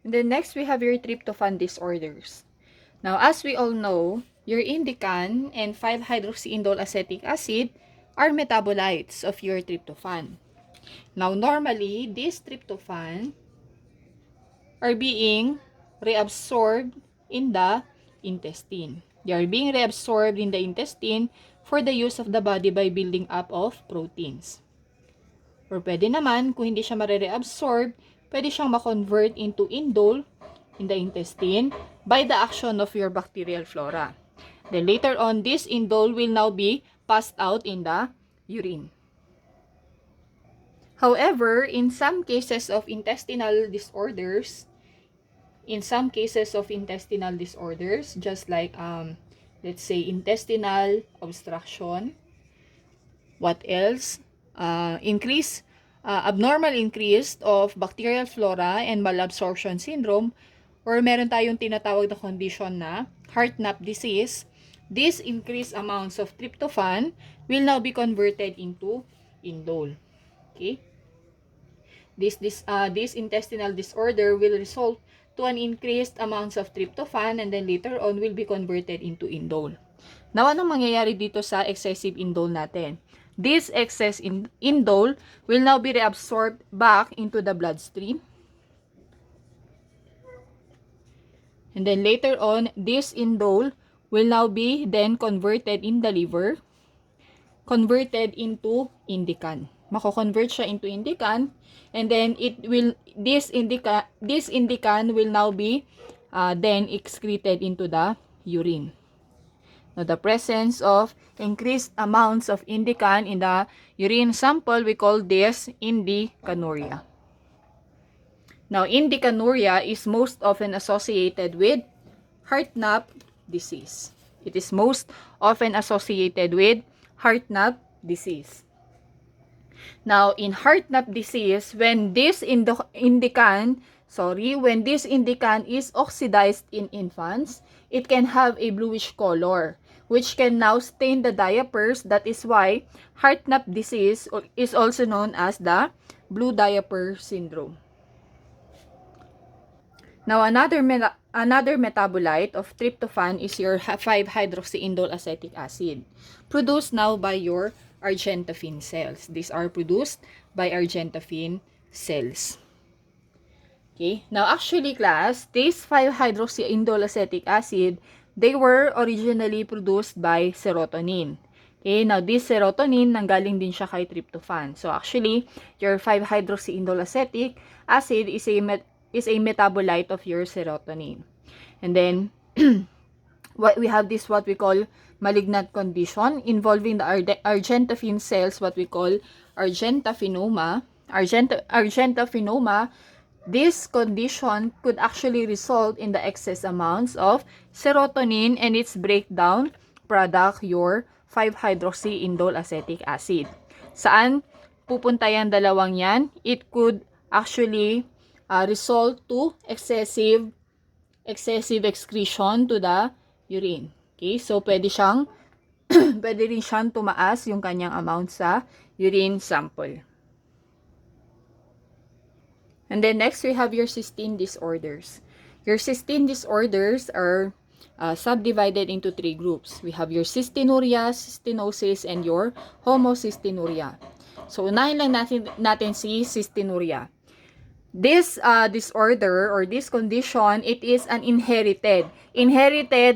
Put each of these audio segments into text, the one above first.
And then next, we have your tryptophan disorders. Now, as we all know, your indican and 5-hydroxyindole acetic acid are metabolites of your tryptophan. Now, normally, this tryptophan are being reabsorbed in the intestine. They are being reabsorbed in the intestine for the use of the body by building up of proteins. Or pwede naman, kung hindi siya marireabsorb, pwede siyang ma-convert into indole in the intestine by the action of your bacterial flora. Then later on, this indole will now be passed out in the urine. However, in some cases of intestinal disorders, just like, let's say, intestinal obstruction, what else? Abnormal increase of bacterial flora and malabsorption syndrome, or meron tayong tinatawag na condition na heart-nap disease. These increased amounts of tryptophan will now be converted into indole. Okay? This intestinal disorder will result to an increased amounts of tryptophan and then later on will be converted into indole. Now, anong mangyayari dito sa excessive indole natin? This excess indole will now be reabsorbed back into the bloodstream. And then later on, this indole will now be then converted in the liver, converted into indican. Mako-convert siya into indican, and then this indican will now be then excreted into the urine. Now, the presence of increased amounts of indican in the urine sample, we call this indicanuria. Now, indicanuria is most often associated with heart-nap disease. It is most often associated with heart-nap disease. Now, in heart-nap disease, when this indican is oxidized in infants, it can have a bluish color, which can now stain the diapers. That is why heart-nap disease is also known as the blue diaper syndrome. Now, another metabolite of tryptophan is your 5-hydroxyindole acetic acid, produced now by your argintophene cells. These are produced by argintophene cells. Okay, now actually class, this 5-hydroxyindole acetic acid, they were originally produced by serotonin. Okay, now this serotonin, nanggaling din siya kay tryptophan. So actually, your 5-hydroxyindole acetic acid is a metabolite of your serotonin. And then, what we call malignant condition involving the argintophene cells, what we call argentophenoma. Argentophenoma, this condition could actually result in the excess amounts of serotonin and its breakdown product, your 5-hydroxyindole acetic acid. Saan pupunta yan dalawang yan? It could actually result to excessive excretion to the urine. Okay, so pwede rin siyang tumaas yung kanyang amount sa urine sample. And then next, we have your cystine disorders. Your cystine disorders are subdivided into 3 groups. We have your cystinuria, cystinosis, and your homocystinuria. So, unahin lang natin si cystinuria. This disorder or this condition, it is an inherited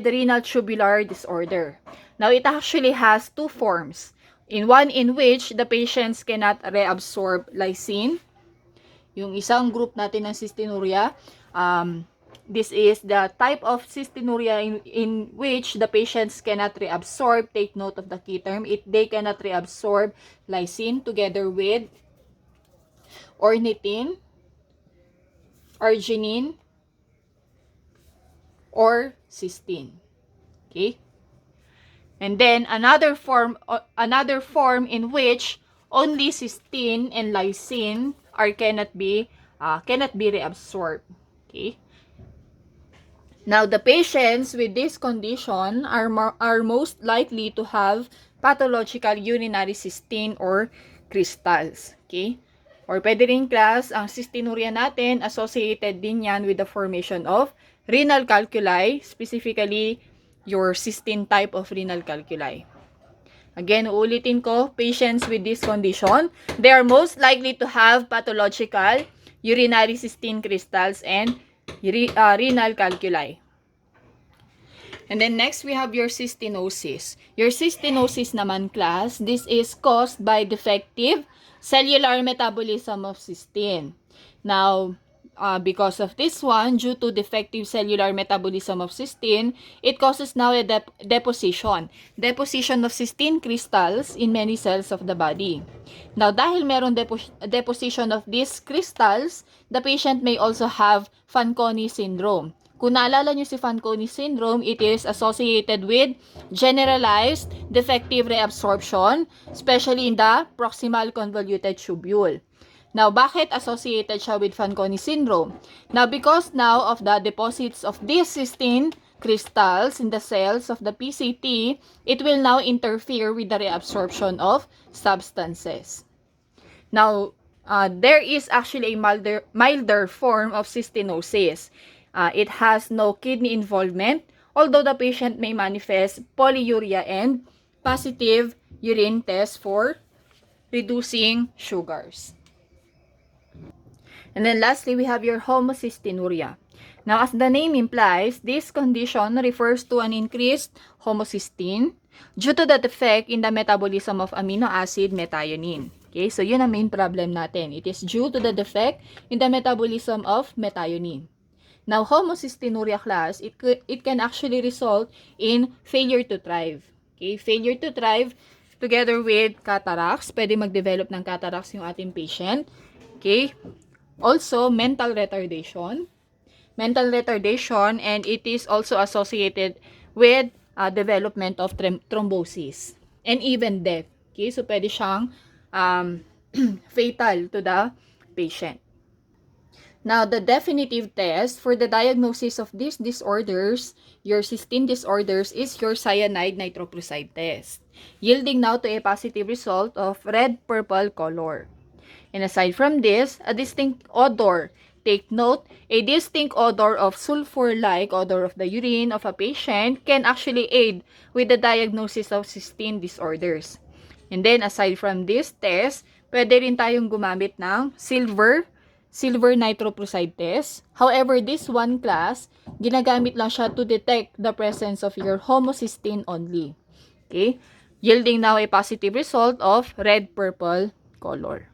renal tubular disorder. Now, it actually has 2 forms. One in which the patients cannot reabsorb lysine. Yung isang group natin ng cystinuria, this is the type of cystinuria in which the patients cannot reabsorb. Take note of the key term. They cannot reabsorb lysine together with ornithine, arginine, or cysteine. Okay? And then another form in which only cysteine and lysine cannot be reabsorbed. Okay? Now, the patients with this condition are most likely to have pathological urinary cystine or crystals. Okay? Or pwede rin class, ang cystinuria natin, associated din yan with the formation of renal calculi, specifically your cystine type of renal calculi. Again, uulitin ko, patients with this condition, they are most likely to have pathological urinary cystine crystals and renal calculi. And then next, we have your cystinosis. Your cystinosis naman, class, this is caused by defective cellular metabolism of cystine. Now, because of this one, due to defective cellular metabolism of cystine, it causes now a deposition of cystine crystals in many cells of the body. Now, dahil meron deposition of these crystals, the patient may also have Fanconi syndrome. Kung naalala nyo si Fanconi syndrome, it is associated with generalized defective reabsorption, especially in the proximal convoluted tubule. Now, bakit associated siya with Fanconi syndrome? Now, because now of the deposits of these cystine crystals in the cells of the PCT, it will now interfere with the reabsorption of substances. Now, there is actually a milder form of cystinosis. It has no kidney involvement, although the patient may manifest polyuria and positive urine test for reducing sugars. And then lastly, we have your homocystinuria. Now, as the name implies, this condition refers to an increased homocysteine due to the defect in the metabolism of amino acid methionine. Okay, so yun ang main problem natin. It is due to the defect in the metabolism of methionine. Now, homocystinuria, class, it can actually result in failure to thrive. Okay, failure to thrive together with cataracts. Pwede mag-develop ng cataracts yung ating patient. Okay, also mental retardation, and it is also associated with development of thrombosis and even death. Okay, so pwede siyang fatal to the patient. Now, the definitive test for the diagnosis of these disorders, your cystine disorders, is your cyanide nitroprusside test, yielding now to a positive result of red-purple color. And aside from this, a distinct odor. Take note, a distinct odor of sulfur-like odor of the urine of a patient can actually aid with the diagnosis of cystine disorders. And then, aside from this test, pwede rin tayong gumamit ng silver nitroprusside test. However, this one, class, ginagamit lang siya to detect the presence of your homocysteine only. Okay? Yielding now a positive result of red-purple color.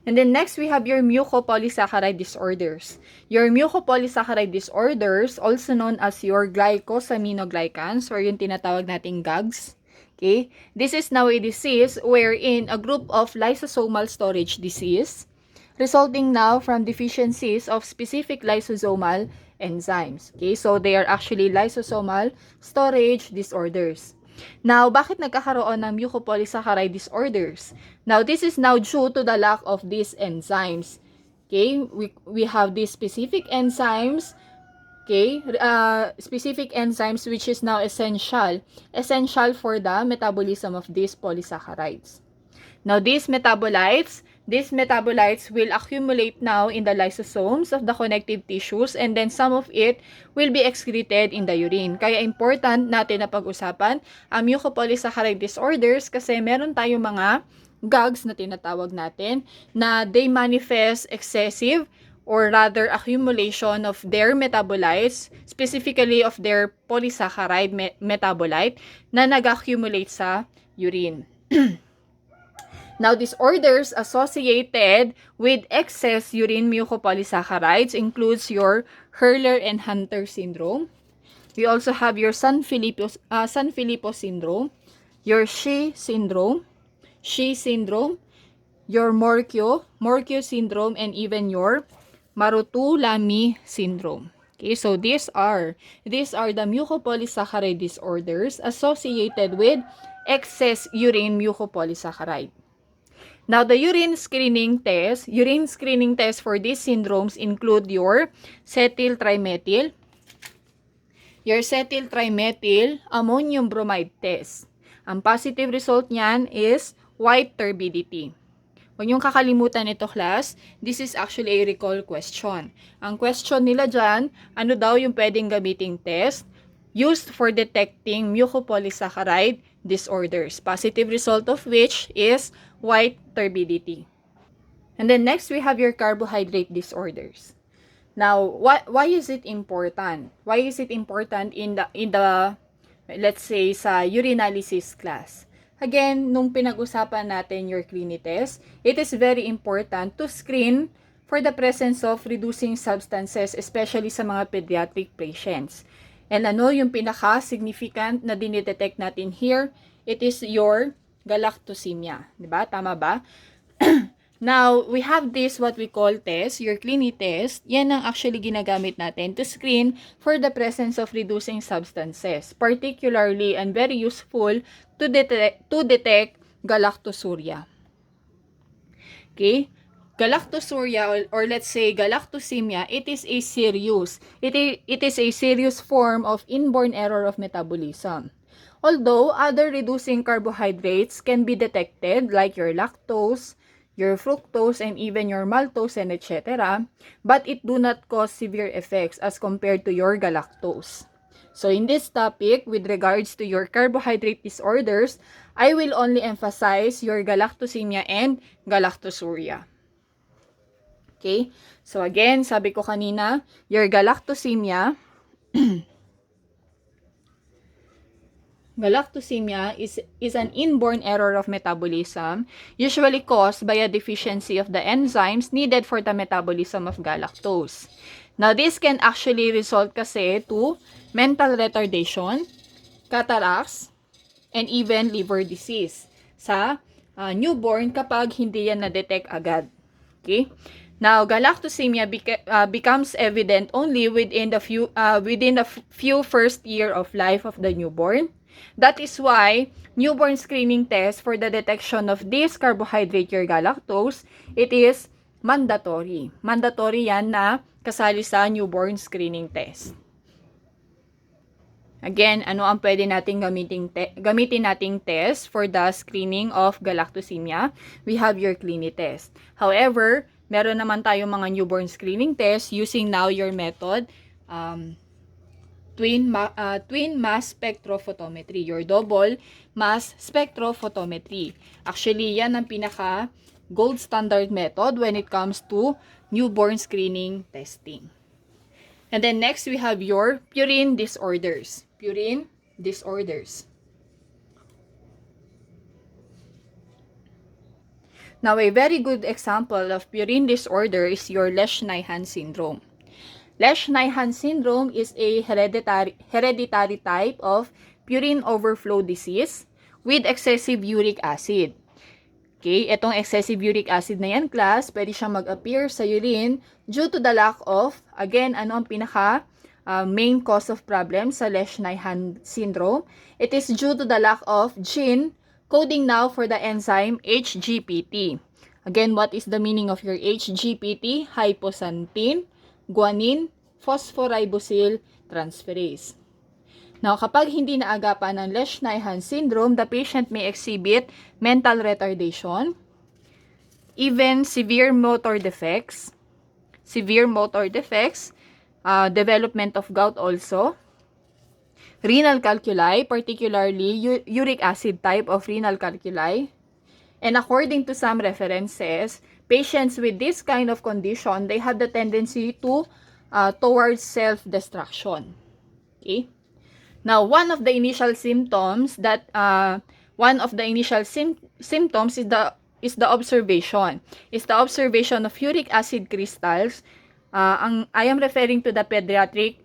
And then next, we have your mucopolysaccharide disorders. Your mucopolysaccharide disorders, also known as your glycosaminoglycans, or yung tinatawag nating GAGs. Okay? This is now a disease wherein a group of lysosomal storage disease, resulting now from deficiencies of specific lysosomal enzymes. Okay? So, they are actually lysosomal storage disorders. Now, bakit nagkakaroon ng mucopolysaccharide disorders? Now, this is now due to the lack of these enzymes. Okay, we have these specific enzymes, okay, specific enzymes which is now essential for the metabolism of these polysaccharides. Now, these metabolites will accumulate now in the lysosomes of the connective tissues, and then some of it will be excreted in the urine. Kaya important natin na pag-usapan ang mucopolysaccharide disorders kasi meron tayong mga GAGs na tinatawag natin na they manifest excessive or rather accumulation of their metabolites, specifically of their polysaccharide metabolite na nag-accumulate sa urine. Now, disorders associated with excess urine mucopolysaccharides includes your Hurler and Hunter syndrome. We also have your Sanfilippo syndrome, your Shih syndrome, your Morquio syndrome, and even your Marutu-Lamy syndrome. Okay, so these are the mucopolysaccharide disorders associated with excess urine mucopolysaccharide. Now, the urine screening test for these syndromes include your cetyl-trimethyl ammonium bromide test. Ang positive result niyan is white turbidity. Huwag niyong kakalimutan ito, class. This is actually a recall question. Ang question nila dyan, ano daw yung pwedeng gamiting test used for detecting mucopolysaccharide disorders, positive result of which is white turbidity. And then next, we have your carbohydrate disorders. Now, why is it important? Why is it important in the let's say sa urinalysis class? Again, nung pinag-usapan natin your clinic test, it is very important to screen for the presence of reducing substances, especially sa mga pediatric patients. And ano yung pinaka-significant na dinidetect natin here? It is your galactosemia. Diba? Tama ba? Now, we have this what we call test, your clinic test. Yan ang actually ginagamit natin to screen for the presence of reducing substances, particularly and very useful to detect galactosuria. Okay? Galactosuria or let's say galactosemia, it is a serious form of inborn error of metabolism. Although other reducing carbohydrates can be detected like your lactose, your fructose, and even your maltose, and etc. But it do not cause severe effects as compared to your galactose. So in this topic, with regards to your carbohydrate disorders, I will only emphasize your galactosemia and galactosuria. Okay? So again, sabi ko kanina, your galactosemia Galactosemia is an inborn error of metabolism, usually caused by a deficiency of the enzymes needed for the metabolism of galactose. Now, this can actually result kasi to mental retardation, cataracts, and even liver disease sa newborn kapag hindi yan na-detect agad. Okay? Now, galactosemia becomes evident only within the few first year of life of the newborn. That is why newborn screening test for the detection of this carbohydrate or galactose, it is mandatory. Mandatory yan na kasali sa newborn screening test. Again, ano ang pwede nating gamitin nating test for the screening of galactosemia? We have your clinic test. However, meron naman tayong mga newborn screening test using now your method, twin mass spectrophotometry, your double mass spectrophotometry. Actually, yan ang pinaka gold standard method when it comes to newborn screening testing. And then next, we have your purine disorders. Purine disorders. Now, a very good example of purine disorder is your Lesch-Nyhan syndrome. Lesch-Nyhan syndrome is a hereditary type of purine overflow disease with excessive uric acid. Okay, itong excessive uric acid na yan, class, pwede siyang mag-appear sa urine due to the lack of, again, ano ang pinaka main cause of problem sa Lesch-Nyhan syndrome? It is due to the lack of gene coding now for the enzyme HGPT. Again, what is the meaning of your HGPT? Hypoxanthine guanine phosphoribosyl transferase. Now, kapag hindi naagapan ng Lesch-Nyhan syndrome, the patient may exhibit mental retardation, even severe motor defects, development of gout also, renal calculi, particularly uric acid type of renal calculi, and according to some references, patients with this kind of condition, they have the tendency to towards self-destruction. Okay? Now, one of the initial symptoms is the observation. Of uric acid crystals. I am referring to the pediatric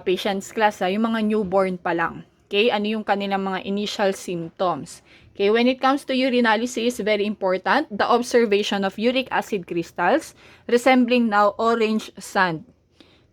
patients class, yung mga newborn pa lang. Okay? Ano yung kanilang mga initial symptoms? Okay, when it comes to urinalysis, very important, the observation of uric acid crystals resembling now orange sand.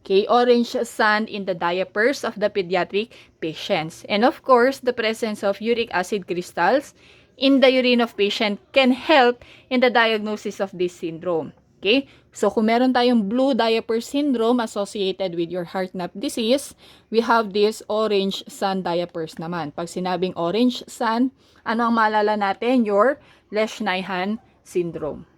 Okay, orange sand in the diapers of the pediatric patients. And of course, the presence of uric acid crystals in the urine of patient can help in the diagnosis of this syndrome. Okay, so kung meron tayong blue diaper syndrome associated with your heart-napp disease, we have this orange sand diapers naman. Pag sinabing orange sand, ano ang maalala natin? Your Lesch-Nyhan syndrome.